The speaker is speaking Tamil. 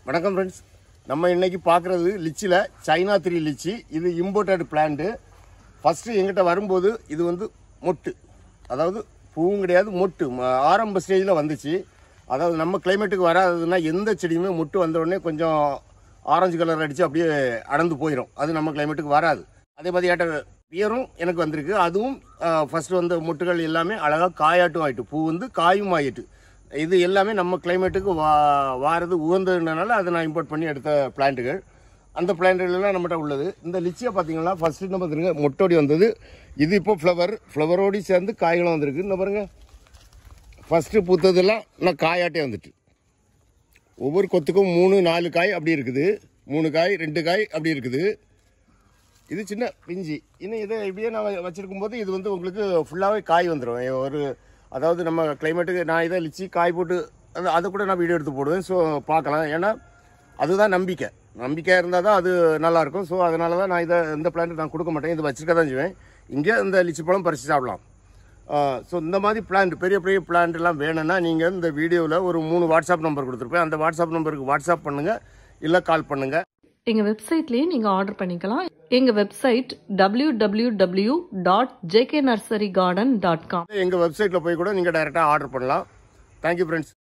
வணக்கம் ஃப்ரெண்ட்ஸ். நம்ம இன்னைக்கு பார்க்குறது லிச்சியில் சைனா 3 லிச்சி. இது இம்போர்ட்டட் பிளான்ட்டு. ஃபஸ்ட்டு எங்கிட்ட வரும்போது இது வந்து மொட்டு, அதாவது பூவும் கிடையாது, மொட்டு ஆரம்ப ஸ்டேஜில் வந்துச்சு. அதாவது நம்ம கிளைமேட்டுக்கு வராதுன்னா எந்த செடியுமே மொட்டு வந்த உடனே கொஞ்சம் ஆரஞ்சு கலர் அடித்து அப்படியே அடர்ந்து போயிடும். அது நம்ம கிளைமேட்டுக்கு வராது. அதே மாதிரி பியரும் எனக்கு வந்திருக்கு. அதுவும் ஃபஸ்ட்டு வந்த மொட்டுகள் எல்லாமே அழகாக காயாட்டும் ஆகிட்டு, பூ வந்து காயும் ஆகிட்டு. இது எல்லாமே நம்ம கிளைமேட்டுக்கு வாரது உகந்ததுனால அதை நான் இம்போர்ட் பண்ணி எடுத்த பிளான்ட்டுகள். அந்த பிளான்ட்டுகள்லாம் நம்மகிட்ட உள்ளது. இந்த லிச்சியை பார்த்தீங்கன்னா ஃபஸ்ட்டு நம்ம பாருங்க மொட்டோடி வந்தது. இது இப்போ ஃப்ளவரோடு சேர்ந்து காய்களும் வந்திருக்கு. இந்த பாருங்க, ஃபஸ்ட்டு பூத்ததெல்லாம் நான் காயாட்டே வந்துட்டு, ஒவ்வொரு கொத்துக்கும் 3-4 காய் அப்படி இருக்குது. 3 காய் 2 காய் அப்படி இருக்குது. இது சின்ன பிஞ்சி. இன்னும் இதை இப்படியே நான் வச்சுருக்கும் போது இது வந்து உங்களுக்கு ஃபுல்லாகவே காய் வந்துடும். அதாவது நம்ம கிளைமேட்டுக்கு நான் இதை லிச்சி காய் போட்டு அதை கூட நான் வீடியோ எடுத்து போடுவேன். ஸோ பார்க்கலாம். ஏன்னா அதுதான் நம்பிக்கையாக இருந்தால் தான் அது நல்லாயிருக்கும். ஸோ அதனால தான் நான் இந்த பிளான்ட் நான் கொடுக்க மாட்டேன். இது வச்சுருக்க தான் செய்வேன். இங்கே இந்த லிச்சி பழம் பறித்து சாப்பிடலாம். ஸோ இந்த மாதிரி பிளான்ட், பெரிய பெரிய பிளான்ட்லாம் வேணும்னா நீங்கள் இந்த வீடியோவில் ஒரு 3 வாட்ஸ்அப் நம்பர் கொடுத்துருப்பேன். அந்த வாட்ஸ்அப் நம்பருக்கு வாட்ஸ்அப் பண்ணுங்கள், இல்லை கால் பண்ணுங்கள். எங்கள் வெப்சைட்லேயே நீங்கள் ஆர்டர் பண்ணிக்கலாம். எங்கள் வெப்சைட் www.jknurserygarden.com. எங்கள் வெப்சைட்டில் போய் கூட நீங்கள் டைரெக்டாக ஆர்டர் பண்ணலாம். Thank you friends.